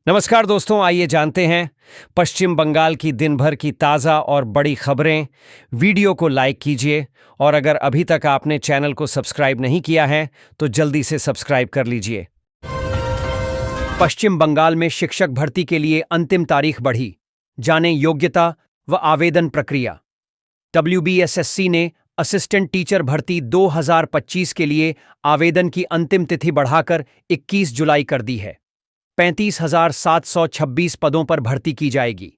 नमस्कार दोस्तों, आइए जानते हैं पश्चिम बंगाल की दिन भर की ताज़ा और बड़ी खबरें। वीडियो को लाइक कीजिए और अगर अभी तक आपने चैनल को सब्सक्राइब नहीं किया है तो जल्दी से सब्सक्राइब कर लीजिए। पश्चिम बंगाल में शिक्षक भर्ती के लिए अंतिम तारीख बढ़ी। जानें योग्यता व आवेदन प्रक्रिया। WBSSC ने असिस्टेंट टीचर भर्ती 2025 के लिए आवेदन की अंतिम तिथि बढ़ाकर 21 जुलाई कर दी है। 35,726 पदों पर भर्ती की जाएगी।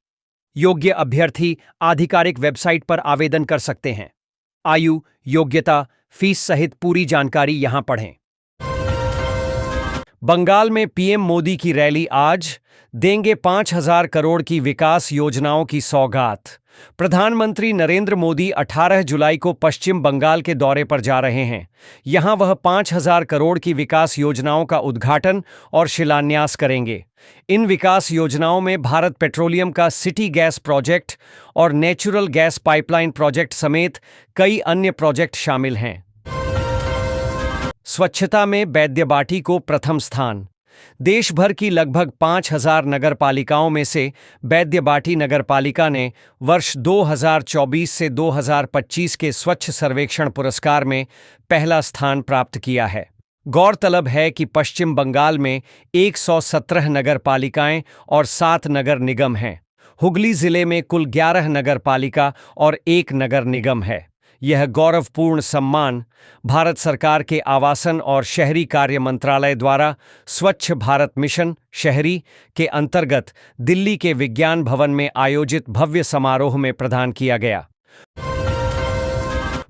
योग्य अभ्यर्थी आधिकारिक वेबसाइट पर आवेदन कर सकते हैं। आयु, योग्यता, फीस सहित पूरी जानकारी यहां पढ़ें। बंगाल में पीएम मोदी की रैली आज। देंगे 5,000 करोड़ की विकास योजनाओं की सौगात। प्रधानमंत्री नरेंद्र मोदी 18 जुलाई को पश्चिम बंगाल के दौरे पर जा रहे हैं। यहां वह 5,000 करोड़ की विकास योजनाओं का उद्घाटन और शिलान्यास करेंगे। इन विकास योजनाओं में भारत पेट्रोलियम का सिटी गैस प्रोजेक्ट और नेचुरल गैस पाइपलाइन प्रोजेक्ट समेत कई अन्य प्रोजेक्ट शामिल हैं। स्वच्छता में बैद्यबाटी को प्रथम स्थान। देश भर की लगभग 5,000 नगरपालिकाओं में से बैद्यबाटी नगरपालिका ने वर्ष 2024 से 2025 के स्वच्छ सर्वेक्षण पुरस्कार में पहला स्थान प्राप्त किया है। गौरतलब है कि पश्चिम बंगाल में 117 नगरपालिकाएं और 7 नगर निगम हैं। हुगली जिले में कुल 11 नगरपालिका और 1 नगर निगम है। यह गौरवपूर्ण सम्मान भारत सरकार के आवासन और शहरी कार्य मंत्रालय द्वारा स्वच्छ भारत मिशन शहरी के अंतर्गत दिल्ली के विज्ञान भवन में आयोजित भव्य समारोह में प्रदान किया गया।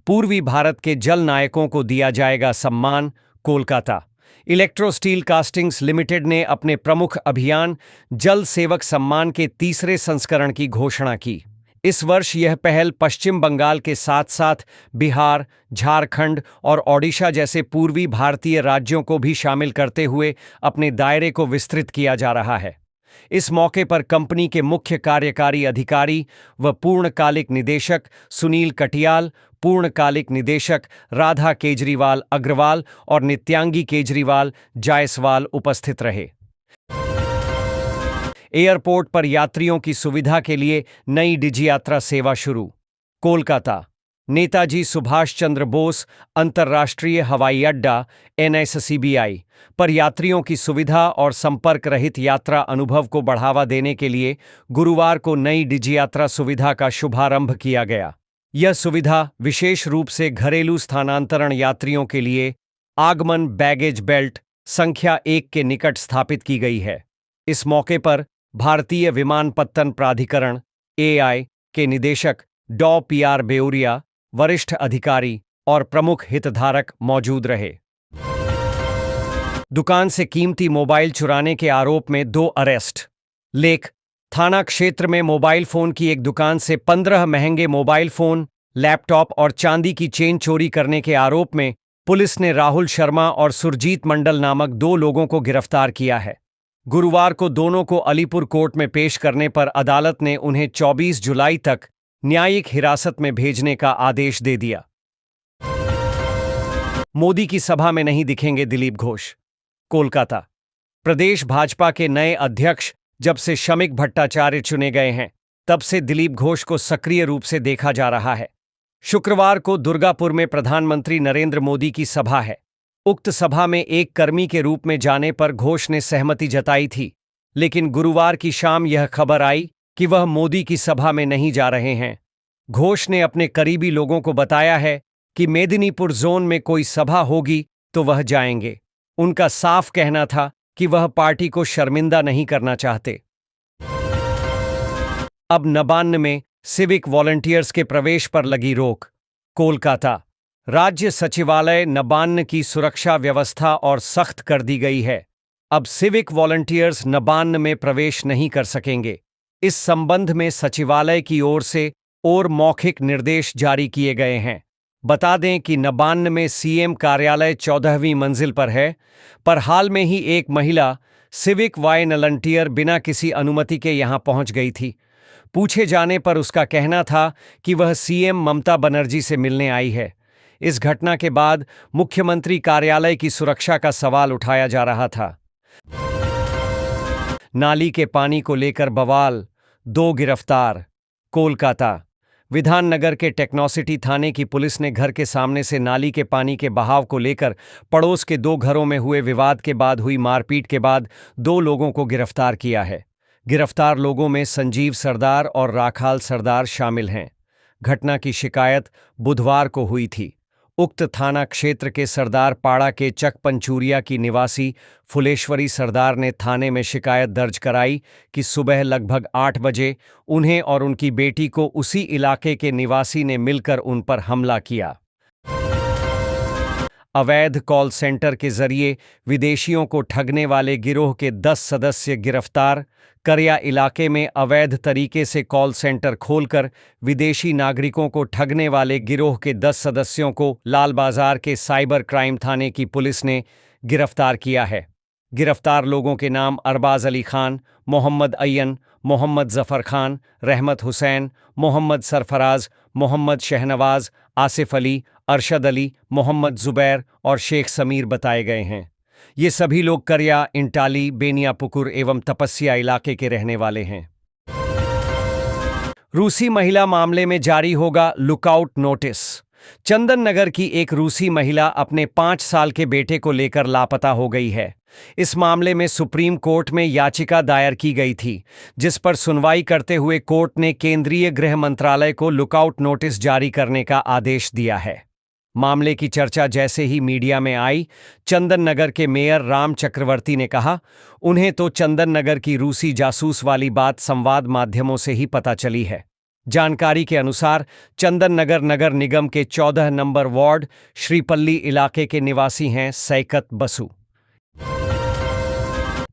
पूर्वी भारत के जल नायकों को दिया जाएगा सम्मान। Kolkata electro steel castings limited ने अपने प्रमुख अभियान जल सेवक सम्मान के तीसरे संस्करण की घोषणा की। इस वर्ष यह पहल पश्चिम बंगाल के साथ साथ बिहार, झारखंड और ओडिशा जैसे पूर्वी भारतीय राज्यों को भी शामिल करते हुए अपने दायरे को विस्तृत किया जा रहा है। इस मौके पर कंपनी के मुख्य कार्यकारी अधिकारी व पूर्णकालिक निदेशक सुनील कटियाल, पूर्णकालिक निदेशक राधा केजरीवाल अग्रवाल और नित्यांगी केजरीवाल जायसवाल उपस्थित रहे। एयरपोर्ट पर यात्रियों की सुविधा के लिए नई डिजी यात्रा सेवा शुरू। कोलकाता नेताजी सुभाष चंद्र बोस अंतर्राष्ट्रीय हवाई अड्डा NSCBI पर यात्रियों की सुविधा और संपर्क रहित यात्रा अनुभव को बढ़ावा देने के लिए गुरुवार को नई डिजी यात्रा सुविधा का शुभारंभ किया गया। यह सुविधा विशेष रूप से घरेलू स्थानांतरण यात्रियों के लिए आगमन बैगेज बेल्ट संख्या 1 के निकट स्थापित की गई है। इस मौके पर भारतीय विमानपत्तन प्राधिकरण AI के निदेशक डॉ PR बेउरिया, वरिष्ठ अधिकारी और प्रमुख हितधारक मौजूद रहे। दुकान से कीमती मोबाइल चुराने के आरोप में 2 अरेस्ट। लेख थाना क्षेत्र में मोबाइल फोन की एक दुकान से 15 महंगे मोबाइल फोन, लैपटॉप और चांदी की चेन चोरी करने के आरोप में पुलिस ने राहुल शर्मा और सुरजीत मंडल नामक 2 लोगों को गिरफ्तार किया है। गुरुवार को दोनों को अलीपुर कोर्ट में पेश करने पर अदालत ने उन्हें 24 जुलाई तक न्यायिक हिरासत में भेजने का आदेश दे दिया। मोदी की सभा में नहीं दिखेंगे दिलीप घोष। कोलकाता प्रदेश भाजपा के नए अध्यक्ष जब से शमिक भट्टाचार्य चुने गए हैं, तब से दिलीप घोष को सक्रिय रूप से देखा जा रहा है। शुक्रवार को दुर्गापुर में प्रधानमंत्री नरेंद्र मोदी की सभा है। उक्त सभा में एक कर्मी के रूप में जाने पर घोष ने सहमति जताई थी, लेकिन गुरुवार की शाम यह खबर आई कि वह मोदी की सभा में नहीं जा रहे हैं। घोष ने अपने करीबी लोगों को बताया है कि मेदिनीपुर जोन में कोई सभा होगी तो वह जाएंगे। उनका साफ कहना था कि वह पार्टी को शर्मिंदा नहीं करना चाहते। अब नबान्न में सिविक वॉलंटियर्स के प्रवेश पर लगी रोक। कोलकाता राज्य सचिवालय नबान्न की सुरक्षा व्यवस्था और सख्त कर दी गई है। अब सिविक वॉलंटियर्स नबान्न में प्रवेश नहीं कर सकेंगे। इस संबंध में सचिवालय की ओर से मौखिक निर्देश जारी किए गए हैं। बता दें कि नबान्न में CM कार्यालय 14वीं मंजिल पर है, पर हाल में ही एक महिला सिविक वॉलंटियर बिना किसी अनुमति के यहां पहुंच गई थी। पूछे जाने पर उसका कहना था कि वह CM ममता बनर्जी से मिलने आई है। इस घटना के बाद मुख्यमंत्री कार्यालय की सुरक्षा का सवाल उठाया जा रहा था। नाली के पानी को लेकर बवाल, 2 गिरफ्तार। कोलकाता विधाननगर के टेक्नोसिटी थाने की पुलिस ने घर के सामने से नाली के पानी के बहाव को लेकर पड़ोस के 2 घरों में हुए विवाद के बाद हुई मारपीट के बाद 2 लोगों को गिरफ्तार किया है। गिरफ्तार लोगों में संजीव सरदार और राखाल सरदार शामिल हैं। घटना की शिकायत बुधवार को हुई थी। उक्त थाना क्षेत्र के सरदार पाड़ा के चक पंचूरिया की निवासी फुलेश्वरी सरदार ने थाने में शिकायत दर्ज कराई कि सुबह लगभग 8 बजे उन्हें और उनकी बेटी को उसी इलाके के निवासी ने मिलकर उन पर हमला किया। अवैध कॉल सेंटर के जरिए विदेशियों को ठगने वाले गिरोह के 10 सदस्य गिरफ्तार। करिया इलाके में अवैध तरीके से कॉल सेंटर खोलकर विदेशी नागरिकों को ठगने वाले गिरोह के 10 सदस्यों को लाल बाजार के साइबर क्राइम थाने की पुलिस ने गिरफ्तार किया है। गिरफ्तार लोगों के नाम अरबाज अली खान, मोहम्मद अय्यन, मोहम्मद जफर खान, रहमत हुसैन, मोहम्मद सरफराज, मोहम्मद शहनवाज, आसिफ अली, अरशद अली, मोहम्मद जुबैर और शेख समीर बताए गए हैं। ये सभी लोग करिया, इंटाली, बेनियापुकुर एवं तपस्या इलाके के रहने वाले हैं। रूसी महिला मामले में जारी होगा लुकआउट नोटिस। चंदन नगर की एक रूसी महिला अपने 5 साल के बेटे को लेकर लापता हो गई है। इस मामले में सुप्रीम कोर्ट में याचिका दायर की गई थी, जिस पर सुनवाई करते हुए कोर्ट ने केंद्रीय गृह मंत्रालय को लुकआउट नोटिस जारी करने का आदेश दिया है। मामले की चर्चा जैसे ही मीडिया में आई, चंदन नगर के मेयर राम चक्रवर्ती ने कहा, उन्हें तो चंदन नगर की रूसी जासूस वाली बात संवाद माध्यमों से ही पता चली है। जानकारी के अनुसार चंदन नगर नगर निगम के 14 नंबर वार्ड श्रीपल्ली इलाके के निवासी हैं सैकत बसु।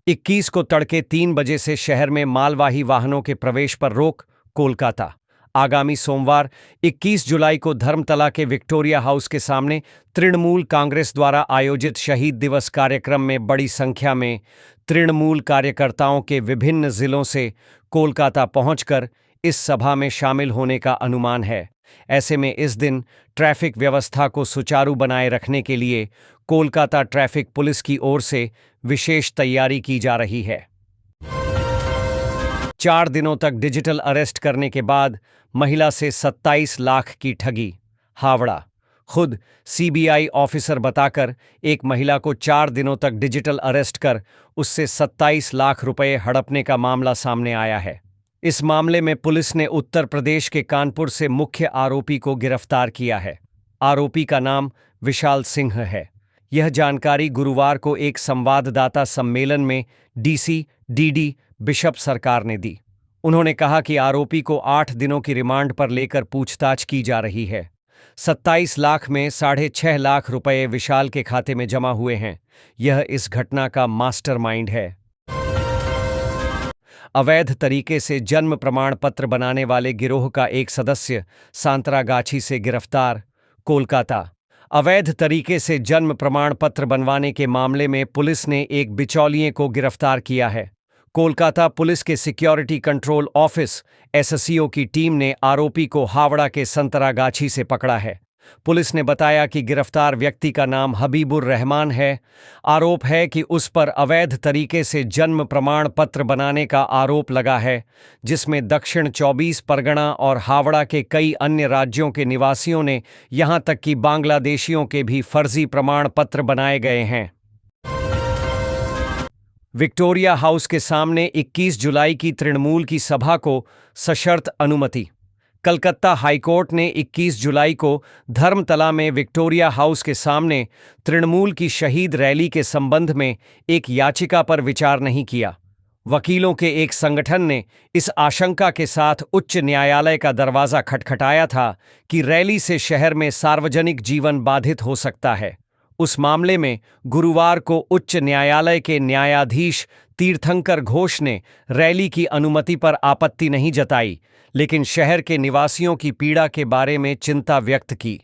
21 को तड़के 3 बजे से शहर में मालवाही वाहनों के प्रवेश पर रोक। कोलकाता आगामी सोमवार 21 जुलाई को धर्मतला के विक्टोरिया हाउस के सामने तृणमूल कांग्रेस द्वारा आयोजित शहीद दिवस कार्यक्रम में बड़ी संख्या में तृणमूल कार्यकर्ताओं के विभिन्न जिलों से कोलकाता पहुंचकर इस सभा में शामिल होने का अनुमान है। ऐसे में इस दिन ट्रैफिक व्यवस्था को सुचारू बनाए रखने के लिए कोलकाता ट्रैफिक पुलिस की ओर से विशेष तैयारी की जा रही है। 4 दिनों तक डिजिटल अरेस्ट करने के बाद महिला से 27 लाख की ठगी। हावड़ा खुद सीबीआई ऑफिसर बताकर एक महिला को 4 दिनों तक डिजिटल अरेस्ट कर उससे 27 लाख रुपए हड़पने का मामला सामने आया है। इस मामले में पुलिस ने उत्तर प्रदेश के कानपुर से मुख्य आरोपी को गिरफ्तार किया है। आरोपी का नाम विशाल सिंह है। यह जानकारी गुरुवार को एक संवाददाता सम्मेलन में डीसी डीडी बिशप सरकार ने दी। उन्होंने कहा कि आरोपी को 8 दिनों की रिमांड पर लेकर पूछताछ की जा रही है। 27 लाख में 6.5 लाख रुपए विशाल के खाते में जमा हुए हैं। यह इस घटना का मास्टरमाइंड है। अवैध तरीके से जन्म प्रमाण पत्र बनाने वाले गिरोह का एक सदस्य सांतरागाछी से गिरफ्तार। कोलकाता अवैध तरीके से जन्म प्रमाण पत्र बनवाने के मामले में पुलिस ने एक बिचौलिए को गिरफ्तार किया है। कोलकाता पुलिस के सिक्योरिटी कंट्रोल ऑफिस एसएससीओ की टीम ने आरोपी को हावड़ा के संतरागाछी से पकड़ा है। पुलिस ने बताया कि गिरफ्तार व्यक्ति का नाम हबीबुर रहमान है। आरोप है कि उस पर अवैध तरीके से जन्म प्रमाण पत्र बनाने का आरोप लगा है, जिसमें दक्षिण 24 परगना और हावड़ा के कई अन्य राज्यों के निवासियों ने यहां तक कि बांग्लादेशियों के भी फर्जी प्रमाण पत्र बनाए गए हैं। विक्टोरिया हाउस के सामने 21 जुलाई की तृणमूल की सभा को सशर्त अनुमति। कलकत्ता हाईकोर्ट ने 21 जुलाई को धर्मतला में विक्टोरिया हाउस के सामने तृणमूल की शहीद रैली के संबंध में एक याचिका पर विचार नहीं किया। वकीलों के एक संगठन ने इस आशंका के साथ उच्च न्यायालय का दरवाजा खटखटाया था कि रैली से शहर में सार्वजनिक जीवन बाधित हो सकता है। उस मामले में गुरुवार को उच्च न्यायालय के न्यायाधीश तीर्थंकर घोष ने रैली की अनुमति पर आपत्ति नहीं जताई, लेकिन शहर के निवासियों की पीड़ा के बारे में चिंता व्यक्त की।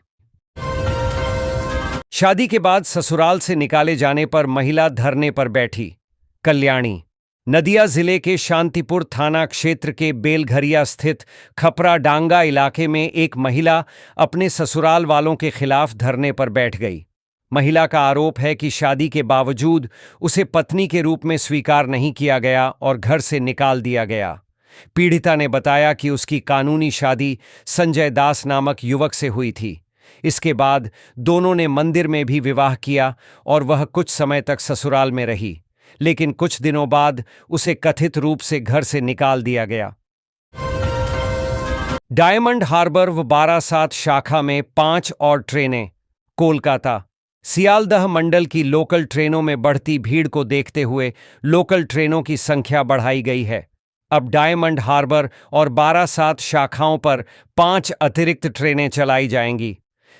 शादी के बाद ससुराल से निकाले जाने पर महिला धरने पर बैठी। कल्याणी नदिया जिले के शांतिपुर थाना क्षेत्र के बेलघरिया स्थित खपरा डांगा इलाके में एक महिला अपने ससुराल वालों के खिलाफ धरने पर बैठ गई। महिला का आरोप है कि शादी के बावजूद उसे पत्नी के रूप में स्वीकार नहीं किया गया और घर से निकाल दिया गया। पीड़िता ने बताया कि उसकी कानूनी शादी संजय दास नामक युवक से हुई थी। इसके बाद दोनों ने मंदिर में भी विवाह किया और वह कुछ समय तक ससुराल में रही, लेकिन कुछ दिनों बाद उसे कथित रूप से घर से निकाल दिया गया। डायमंड हार्बर व बारासात शाखा में 5 और ट्रेनें। कोलकाता। सियालदह मंडल की लोकल ट्रेनों में बढ़ती भीड़ को देखते हुए लोकल ट्रेनों की संख्या बढ़ाई गई है। अब डायमंड हार्बर और बारासात शाखाओं पर 5 अतिरिक्त ट्रेनें चलाई जाएंगी।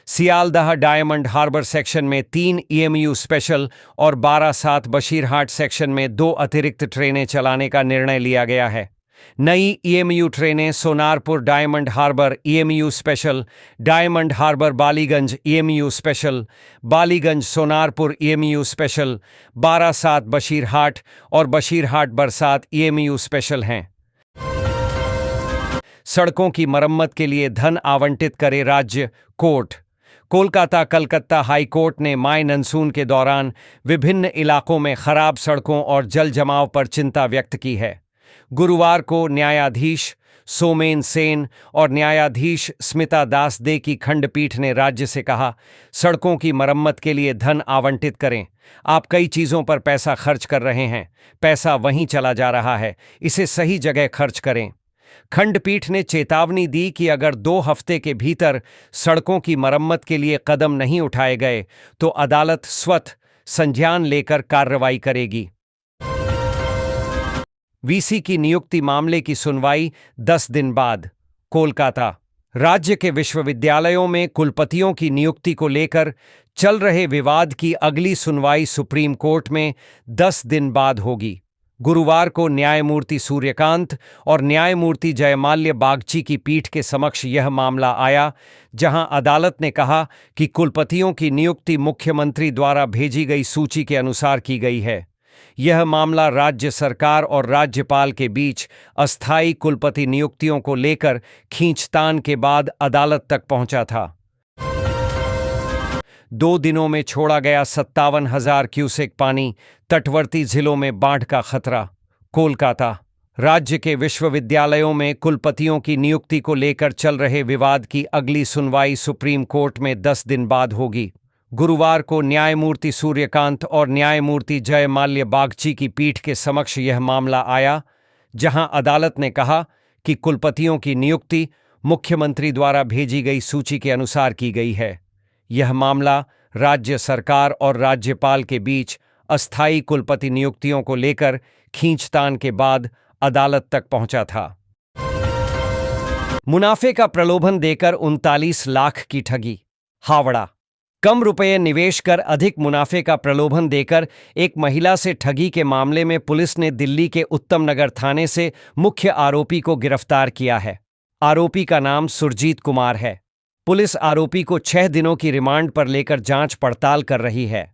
सियालदह डायमंड हार्बर सेक्शन में 3 ईएमयू स्पेशल और बारासात बशीरहाट सेक्शन में 2 अतिरिक्त ट्रेनें चलाने का निर्णय लिया गया है। नई ईएमयू ट्रेनें Sonarpur Diamond Harbour EMU special, Diamond Harbour Ballygunge EMU special, Ballygunge Sonarpur EMU special, Barasat Basirhat और बशीरहाट बरसात ईएमयू स्पेशल हैं। सड़कों की मरम्मत के लिए धन आवंटित करे राज्य। Court. Kolkata Calcutta high court ने मानसून के दौरान विभिन्न इलाकों में खराब सड़कों और जल जमाव पर चिंता व्यक्त की है। गुरुवार को न्यायाधीश सोमेन सेन और न्यायाधीश स्मिता दास दे की खंडपीठ ने राज्य से कहा, सड़कों की मरम्मत के लिए धन आवंटित करें। आप कई चीज़ों पर पैसा खर्च कर रहे हैं, पैसा वहीं चला जा रहा है, इसे सही जगह खर्च करें। खंडपीठ ने चेतावनी दी कि अगर 2 हफ्ते के भीतर सड़कों की मरम्मत के लिए कदम नहीं उठाए गए तो अदालत स्वतः संज्ञान लेकर कार्रवाई करेगी। वीसी की नियुक्ति मामले की सुनवाई 10 दिन बाद। कोलकाता। राज्य के विश्वविद्यालयों में कुलपतियों की नियुक्ति को लेकर चल रहे विवाद की अगली सुनवाई सुप्रीम कोर्ट में 10 दिन बाद होगी। गुरुवार को न्यायमूर्ति सूर्यकांत और न्यायमूर्ति जयमाल्य बागची की पीठ के समक्ष यह मामला आया, जहां अदालत ने कहा कि कुलपतियों की नियुक्ति मुख्यमंत्री द्वारा भेजी गई सूची के अनुसार की गई है। यह मामला राज्य सरकार और राज्यपाल के बीच अस्थायी कुलपति नियुक्तियों को लेकर खींचतान के बाद अदालत तक पहुंचा था। 2 दिनों में छोड़ा गया 57,000 क्यूसेक पानी, तटवर्ती जिलों में बाढ़ का खतरा। कोलकाता। राज्य के विश्वविद्यालयों में कुलपतियों की नियुक्ति को लेकर चल रहे विवाद की अगली सुनवाई सुप्रीम कोर्ट में 10 दिन बाद होगी। गुरुवार को न्यायमूर्ति सूर्यकांत और न्यायमूर्ति जयमाल्य बागची की पीठ के समक्ष यह मामला आया, जहां अदालत ने कहा कि कुलपतियों की नियुक्ति मुख्यमंत्री द्वारा भेजी गई सूची के अनुसार की गई है। यह मामला राज्य सरकार और राज्यपाल के बीच अस्थायी कुलपति नियुक्तियों को लेकर खींचतान के बाद अदालत तक पहुंचा था। मुनाफे का प्रलोभन देकर 39 लाख की ठगी। हावड़ा। कम रुपये निवेश कर अधिक मुनाफे का प्रलोभन देकर एक महिला से ठगी के मामले में पुलिस ने दिल्ली के उत्तम नगर थाने से मुख्य आरोपी को गिरफ्तार किया है। आरोपी का नाम सुरजीत कुमार है। पुलिस आरोपी को 6 दिनों की रिमांड पर लेकर जांच पड़ताल कर रही है।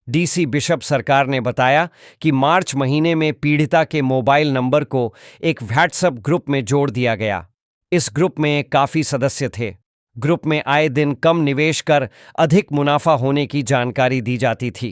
डीसी बिशप सरकार ने बताया कि मार्च महीने में पीड़िता के मोबाइल नंबर को एक व्हाट्सएप ग्रुप में जोड़ दिया गया। इस ग्रुप में काफ़ी सदस्य थे। ग्रुप में आए दिन कम निवेश कर अधिक मुनाफा होने की जानकारी दी जाती थी।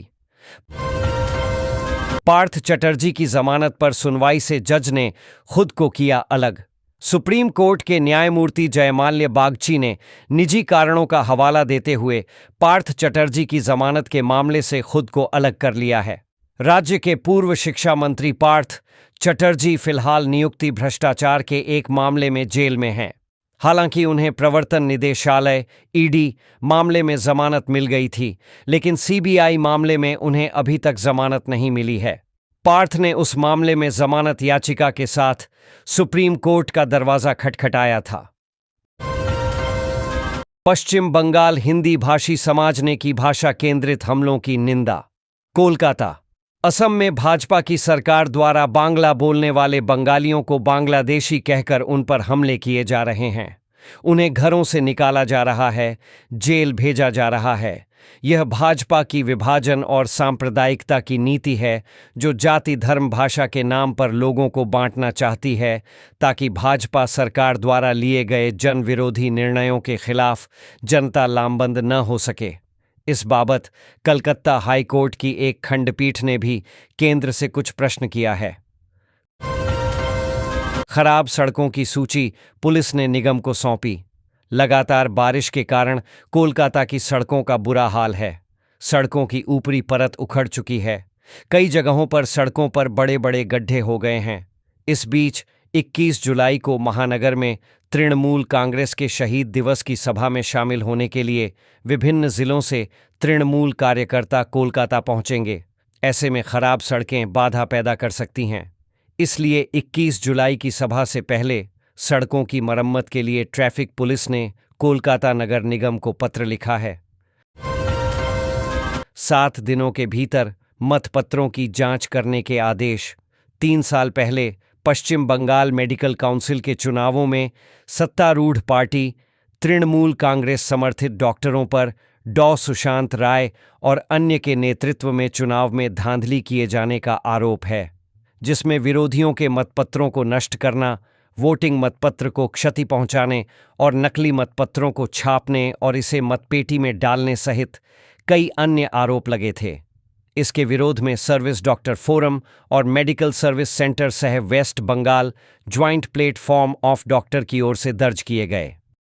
पार्थ चटर्जी की जमानत पर सुनवाई से जज ने खुद को किया अलग। सुप्रीम कोर्ट के न्यायमूर्ति जयमाल्य बागची ने निजी कारणों का हवाला देते हुए पार्थ चटर्जी की जमानत के मामले से खुद को अलग कर लिया है। राज्य के पूर्व शिक्षा मंत्री पार्थ चटर्जी फिलहाल नियुक्ति भ्रष्टाचार के एक मामले में जेल में हैं। हालांकि उन्हें प्रवर्तन निदेशालय ईडी मामले में जमानत मिल गई थी, लेकिन सीबीआई मामले में उन्हें अभी तक जमानत नहीं मिली है। पार्थ ने उस मामले में जमानत याचिका के साथ सुप्रीम कोर्ट का दरवाजा खटखटाया था। पश्चिम बंगाल हिंदी भाषी समाज ने की भाषा केंद्रित हमलों की निंदा। कोलकाता। असम में भाजपा की सरकार द्वारा बांग्ला बोलने वाले बंगालियों को बांग्लादेशी कहकर उन पर हमले किए जा रहे हैं। उन्हें घरों से निकाला जा रहा है, जेल भेजा जा रहा है। यह भाजपा की विभाजन और सांप्रदायिकता की नीति है, जो जाति धर्म भाषा के नाम पर लोगों को बांटना चाहती है, ताकि भाजपा सरकार द्वारा लिए गए जन विरोधी निर्णयों के खिलाफ जनता लामबंद न हो सके। इस बाबत कलकत्ता हाई कोर्ट की एक खंडपीठ ने भी केंद्र से कुछ प्रश्न किया है। खराब सड़कों की सूची पुलिस ने निगम को सौंपी। लगातार बारिश के कारण कोलकाता की सड़कों का बुरा हाल है। सड़कों की ऊपरी परत उखड़ चुकी है। कई जगहों पर सड़कों पर बड़े बड़े गड्ढे हो गए हैं। इस बीच 21 जुलाई को महानगर में तृणमूल कांग्रेस के शहीद दिवस की सभा में शामिल होने के लिए विभिन्न जिलों से तृणमूल कार्यकर्ता कोलकाता पहुंचेंगे। ऐसे में खराब सड़कें बाधा पैदा कर सकती हैं। इसलिए 21 जुलाई की सभा से पहले सड़कों की मरम्मत के लिए ट्रैफिक पुलिस ने कोलकाता नगर निगम को पत्र लिखा है। 7 दिनों के भीतर मतपत्रों की जांच करने के आदेश। 3 साल पहले पश्चिम बंगाल मेडिकल काउंसिल के चुनावों में सत्तारूढ़ पार्टी तृणमूल कांग्रेस समर्थित डॉक्टरों पर डॉ सुशांत राय और अन्य के नेतृत्व में चुनाव में धांधली किए जाने का आरोप है, जिसमें विरोधियों के मतपत्रों को नष्ट करना, वोटिंग मतपत्र को क्षति पहुंचाने और नकली मतपत्रों को छापने और इसे मतपेटी में डालने सहित कई अन्य आरोप लगे थे। इसके विरोध में सर्विस डॉक्टर फोरम और मेडिकल सर्विस सेंटर सह West Bengal joint platform of doctor की ओर से दर्ज किए गए